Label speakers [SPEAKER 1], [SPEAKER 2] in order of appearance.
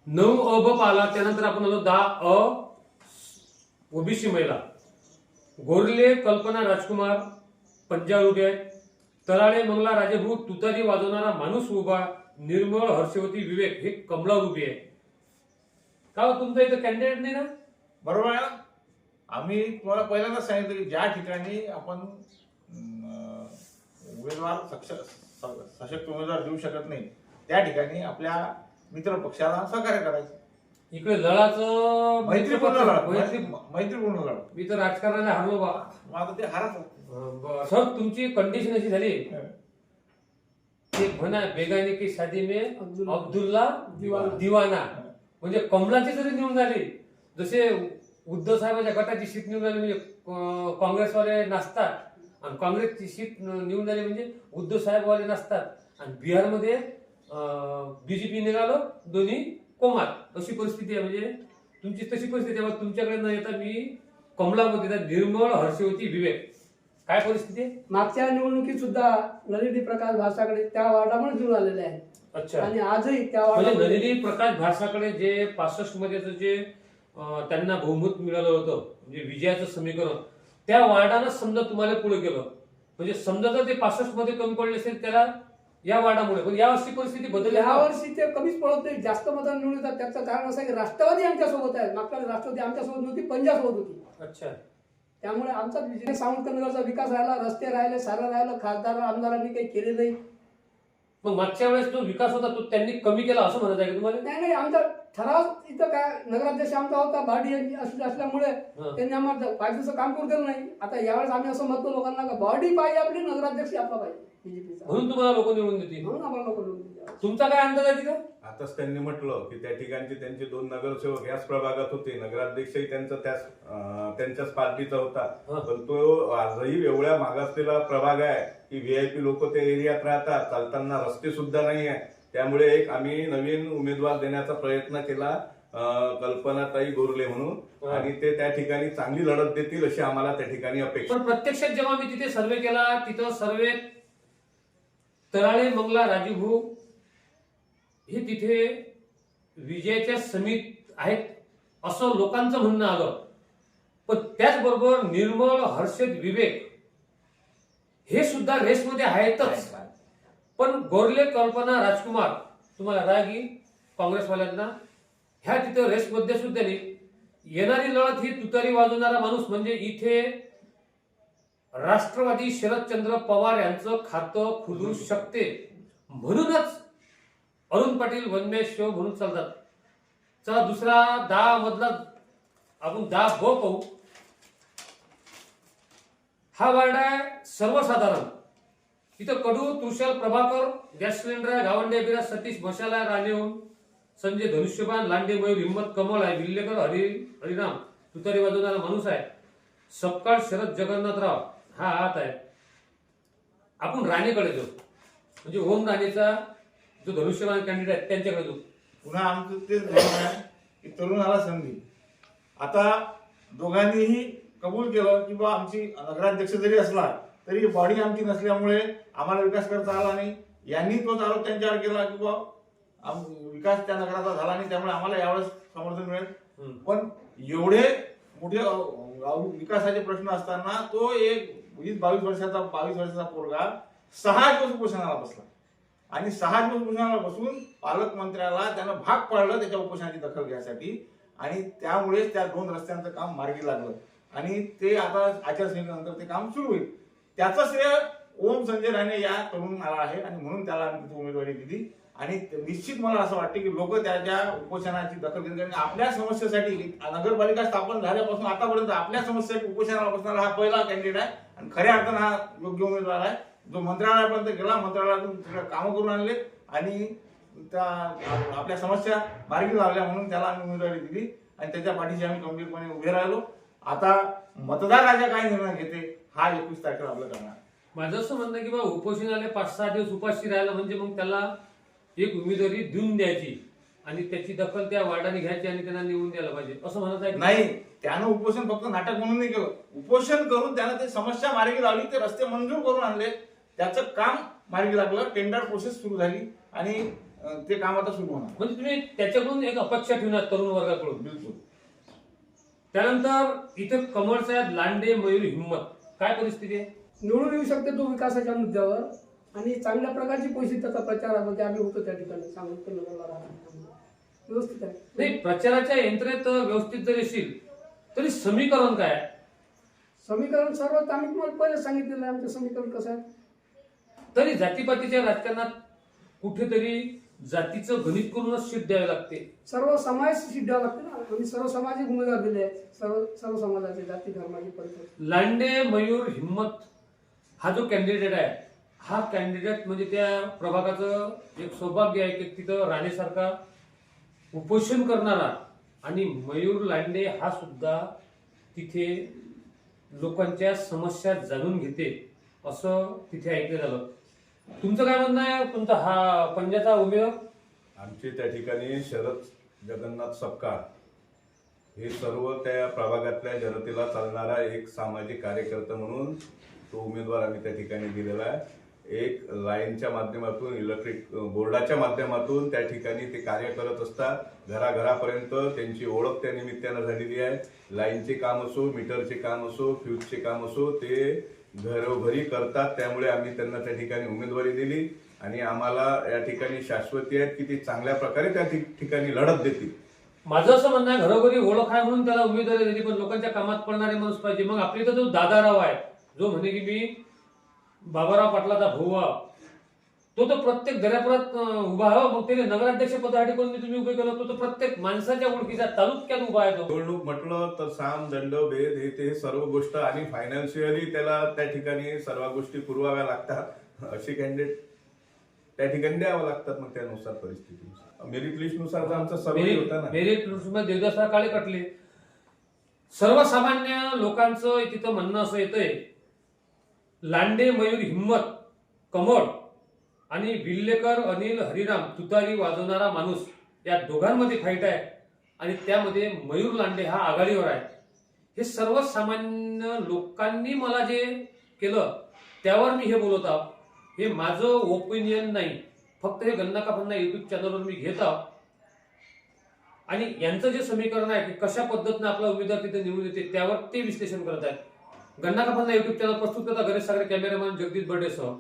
[SPEAKER 1] 9 अ ब पाला, त्यानंतर आपण आलो 10 अ ओबीसी महिला, गोरले कल्पना राजकुमार पंजाब उभे आहेत, तराळे मंगला राजेभू तुतारी वाजवणारा माणूस उभा, निर्मळ हर्षवती विवेक हे कमला उभी आहे. का हो, तुमचं इथं कॅन्डिडेट नाही ना?
[SPEAKER 2] बरोबर आहे ना. आम्ही तुम्हाला पहिल्यांदाच सांगितलं की ज्या ठिकाणी आपण उमेदवार सशक्त उमेदवार देऊ शकत नाही त्या ठिकाणी आपल्या मित्र पक्षाला सहकार्य करायचं.
[SPEAKER 1] इकडे लढाचं
[SPEAKER 2] मैत्रीपूर्ण लढ.
[SPEAKER 1] मी तर राजकारणाला हारलो बा.
[SPEAKER 2] मग आता ते हारच.
[SPEAKER 1] सर, तुमची कंडिशन अशी झाली की म्हणा बेगाने की शादी में अब्दुल्ला दिवाना, म्हणजे कमलाची जरी निवडून झाली, जसे उद्धव साहेबांच्या गटाची सीट निवडून झाली म्हणजे काँग्रेसवाले नाचतात, आणि काँग्रेसची सीट निवडून झाली म्हणजे उद्धव साहेबवाले नाचतात, आणि बिहारमध्ये बीजेपी निघालो, दोन्ही कोमात. अशी परिस्थिती आहे. म्हणजे तुमची तशी परिस्थिती आहे. तुमच्याकडे न येता मी कमलामध्ये निर्मळ हर्षवती विवेक, काय परिस्थिती आहे?
[SPEAKER 3] मागच्या निवडणुकीत सुद्धा नलिनी प्रकाश भासाकडे त्या वार्डामुळे निवडून आलेले आहेत.
[SPEAKER 1] अच्छा.
[SPEAKER 3] आणि आजही त्या
[SPEAKER 1] म्हणजे
[SPEAKER 3] वार्डामध्ये
[SPEAKER 1] नलिनी प्रकाश भासाकडे जे 65 मध्ये जे त्यांना बहुमत मिळालं होतं, म्हणजे विजयाचं समीकरण, त्या वार्डानं समजा तुम्हाला पुढे गेलं, म्हणजे समजा जर ते 65 मध्ये कमी पडले असेल त्याला या वार्डामुळे, पण यावर्षी परिस्थिती बदलली.
[SPEAKER 3] यावर्षी ते कमीच पडत नाही, जास्त मतांनी निवडून येतात. त्याचं कारण असं आहे की राष्ट्रवादी आमच्यासोबत आहे. मागच्या राष्ट्रवादी आमच्यासोबत नव्हती, पंजाबसोबत होती.
[SPEAKER 1] अच्छा.
[SPEAKER 3] त्यामुळे आमचा विजय सावंतनगरचा विकास राहिला, रस्ते राहिले, सारं राहिलं. खासदार आमदारांनी काही केले नाही.
[SPEAKER 1] मग मागच्या वेळेस जो विकास होता तो त्यांनी कमी केला असं म्हणायचं आहे का तुम्हाला?
[SPEAKER 3] नाही, आमचा ठराव इथं काय नगराध्यक्ष आमचा होता भाडी असल्यामुळे त्यांनी आम्हाला पाहिजेचं काम करू दिलं नाही. आता यावेळेस आम्ही असं म्हणतो लोकांना का बॉडी पाहिजे आपली, नगराध्यक्ष आपला पाहिजे बीजेपीचा,
[SPEAKER 1] म्हणून तुम्हाला लोक निवडून देतील.
[SPEAKER 3] म्हणून आम्हाला लोक निवडून दिले.
[SPEAKER 1] तुमचा काय अंदाज आहे तिथं?
[SPEAKER 4] आताच त्यांनी म्हटलं की त्या ठिकाणचे त्यांचे 2 नगरसेवक याच प्रभागात होते, नगराध्यक्षही त्यांचा त्यांच्याच पार्टीचा होता, पण तो आजही एवढ्या मागासलेला प्रभाग आहे की व्हीआयपी लोक त्या एरियात राहतात, चालताना रस्ते सुद्धा नाही आहे. त्यामुळे एक आम्ही नवीन उमेदवार देण्याचा प्रयत्न केला, कल्पनाताई गोरले म्हणून, आणि ते त्या ठिकाणी चांगली लढत देतील अशी आम्हाला त्या ठिकाणी अपेक्षा.
[SPEAKER 1] पण प्रत्यक्षात जेव्हा मी तिथे सर्वे केला, तिथं सर्वे तराळे मंगला राजीभू हे तिथे विजयाच्या समीप आहेत असं लोकांचं म्हणणं आलं. पण त्याचबरोबर निर्मळ हर्षद विवेक हे सुद्धा रेसमध्ये आहेतच. पण गोरले कल्पना राजकुमार, तुम्हाला राग येईल काँग्रेसवाल्यांना, ह्या तिथं रेसमध्ये सुद्धा नाही. येणारी लढत ही तुतारी वाजवणारा माणूस म्हणजे इथे राष्ट्रवादी शरदचंद्र पवार यांचं खातं खुलू शकते. म्हणूनच अरुण पाटील वनमेश्वर म्हणून चालतात. चला दुसरा 10 मधला आपण 10 ब पाहू. हा वार्ड आहे सर्वसाधारण. इथं कडू, तुषार, प्रभाकर, गॅस सिलेंडर, गावंडे, बिरा, सतीश, मशाला, राणेहून, संजय, धनुष्यबाण, लांडे, मयूर, हिम्मत, कमळ आहे, विल्लेकर, हरिराम तुतारी वाजवणारा माणूस आहे. सपकाळ शरद जगन्नाथराव हा हात आहे. आपण राणेकडे जाऊ, म्हणजे ओम राणेचा जो धनुष्यबाण कॅन्डिडेट त्यांच्याकडे जाऊ.
[SPEAKER 2] पुन्हा आमचं तेच धोरण आहे की तरुणाला संधी. आता दोघांनीही कबूल केलं की बा आमची नगराध्यक्ष जरी असला तरी बॉडी आमची नसल्यामुळे आम्हाला विकास करता आला नाही. यांनी तोच आरोप त्यांच्यावर केला की बा विकास त्या नगराचा झाला नाही, त्यामुळे आम्हाला यावेळेस समर्थन मिळेल. पण एवढे मोठे विकासाचे प्रश्न असताना तो एक 22 वर्षाचा पोरगा 6 दिवस उपोषणाला बसला, आणि 6 दिवस उपोषणाला बसून पालकमंत्र्याला त्यानं भाग पाडलं त्याच्या उपोषणाची दखल घ्यायसाठी, आणि त्यामुळे त्या 2 रस्त्यांचं काम मार्गी लागलं, आणि ते आता आचारसंहितेनंतर ते काम सुरू होईल. त्याचं श्रेय ओम संजय राणे या तरुणाला आहे, आणि म्हणून त्याला आम्ही तिथे उमेदवारी दिली. आणि निश्चित मला असं वाटतं की लोक त्याच्या उपोषणाची दखल घेतील, कारण आपल्या समस्येसाठी नगरपालिका स्थापन झाल्यापासून आतापर्यंत आपल्या समस्येसाठी उपोषणाला बसणारा हा पहिला कॅन्डिडेट आहे, आणि खऱ्या अर्थानं हा योग्य उमेदवार आहे, जो मंत्रालयापर्यंत गेला, मंत्रालयातून कामं करून आणले आणि त्या आपल्या समस्या मार्गी लावल्या, म्हणून त्याला आम्ही उमेदवारी दिली, आणि त्याच्या पाठीशी आम्ही गंभीरपणे उभे राहिलो. आता मतदार राजा काय निर्णय घेते हा 21 तारखेला आपलं करणार.
[SPEAKER 1] माझं असं म्हणणं की बाबा उपोषणाला 5-6 दिवस उपाशी राहिला म्हणजे मग त्याला एक उमेदवारी देऊन द्यायची, आणि त्याची दखल त्या वार्डाने घ्यायची, आणि त्यांना निवडून द्यायला पाहिजे असं म्हणत आहे.
[SPEAKER 2] नाही, त्यानं उपोषण फक्त नाटक म्हणून नाही केलं. उपोषण करून त्यानं ते समस्या मार्गी लावली, ते रस्ते मंजूर करून आणले, त्याचं काम मार्गी लागलं, टेंडर प्रोसेस सुरू झाली, आणि ते काम आता सुरू होणार.
[SPEAKER 1] म्हणजे तुम्ही त्याच्याकडून एक अपेक्षा ठेवणार तरुण वर्गाकडून.
[SPEAKER 2] बिलकुल.
[SPEAKER 1] त्यानंतर इथे कमळ साहेब लांडे मयूर हिम्मत काय परिस्थिती आहे?
[SPEAKER 3] निवडून येऊ शकते तो विकासाच्या मुद्द्यावर आणि चांगल्या प्रकारची परिस्थिती त्याचा प्रचारामध्ये आम्ही होतो त्या ठिकाणी सांगतो नगरला राहतो व्यवस्थित आहे.
[SPEAKER 1] नाही, प्रचाराच्या यंत्रेत व्यवस्थित जरी असेल तरी समीकरण काय आहे?
[SPEAKER 3] समीकरण सर्वात आम्ही तुम्हाला पहिले सांगितलेलं आहे आमचं समीकरण कसं आहे.
[SPEAKER 1] तरी जातीपातीच्या राजकारणात कुठेतरी जातीचं गणित करूनच सीट द्यावी लागते.
[SPEAKER 3] सर्व समाज सीट द्यावं लागते ना. आम्ही सर्व सामाजिक उमेदवार दिले आहेत. सर्व समाजाचे जाती धर्माचे परिचय.
[SPEAKER 1] लांडे मयूर हिम्मत हा जो कॅन्डिडेट आहे हा कॅन्डिडेट म्हणजे त्या प्रभागाचं एक सौभाग्य आहे की तिथं राणेसारखा उपोषण करणारा आणि मयूर लांडे हा सुद्धा तिथे लोकांच्या समस्या जाणून घेते असं तिथे ऐकलं झालं. तुमचं काय म्हणणं आहे? तुमचा हा पंजाचा उमेदवार
[SPEAKER 4] आमचे त्या ठिकाणी शरद जगन्नाथ सपकाळ हे सर्व त्या प्रभागातल्या जनतेला चालणारा एक सामाजिक कार्यकर्ता म्हणून तो उमेदवार आम्ही त्या ठिकाणी दिलेला आहे. एक लाईनच्या माध्यमातून इलेक्ट्रिक बोर्डाच्या माध्यमातून त्या ठिकाणी ते कार्य करत असतात. घराघरापर्यंत त्यांची ओळख त्या निमित्तानं झालेली आहे. लाईनचे काम असो, मीटरचे काम असो, फ्यूजचे काम असो, ते घरोघरी करतात. त्यामुळे आम्ही त्यांना त्या ठिकाणी उमेदवारी दिली आणि आम्हाला या ठिकाणी शाश्वती आहेत की ती चांगल्या प्रकारे त्या ठिकाणी लढत देतील.
[SPEAKER 1] माझं असं म्हणणं आहे घरोघरी ओळख आहे म्हणून त्याला उमेदवारी दिली, पण लोकांच्या कामात पडणारे माणूस पाहिजे. मग आपली इथं जो दादाराव आहे जो म्हणे की मी बाबाराव पाटलाचा भाऊ आहे, तो तर प्रत्येक दर्यापुरात उभा आहे. मग त्याने नगराध्यक्ष पदासाठी कोणी तुम्ही उभे केलं, तो तर प्रत्येक माणसाच्या ओळखीचा तालुक्यात उभा आहे. तो
[SPEAKER 4] निवडणूक म्हटलं तर साम दंड भेद हे ते सर्व गोष्ट आणि फायनान्शियली त्याला त्या ठिकाणी सर्व गोष्टी पुरवाव्या लागतात. असे कॅन्डिडेट त्या ठिकाणी द्यावं लागतात. मग त्यानुसार परिस्थितीनुसार मेरिट लिस्ट नुसार आमचा सर्वे होता ना.
[SPEAKER 1] मेरिट लिस्टमध्ये देवदासराव काळे कटले. सर्वसामान्य लोकांचं तिथं म्हणणं असं येतंय लांडे मयूर हिम्मत कमळ आणि विल्लेकर अनिल हरिराम तुतारी वाजवणारा माणूस या दोघांमध्ये फाईट आहे आणि त्यामध्ये मयूर लांडे हा आघाडीवर आहे. हे सर्वसामान्य लोकांनी मला जे केलं त्यावर मी हे बोलत आहोत. हे माझं ओपिनियन नाही, फक्त हे गन्ना का फन्ना युट्यूब चॅनलवर मी घेत आहोत. आणि यांचं जे समीकरण आहे की कशा पद्धतीने आपला उमेदवार तिथे निवडून येते त्यावर ते विश्लेषण करत आहेत. गन्ना का फन्ना युट्यूब चॅनल प्रस्तुत करता गणेश सागरे, कॅमेरामॅन जगदीश बर्डेसह.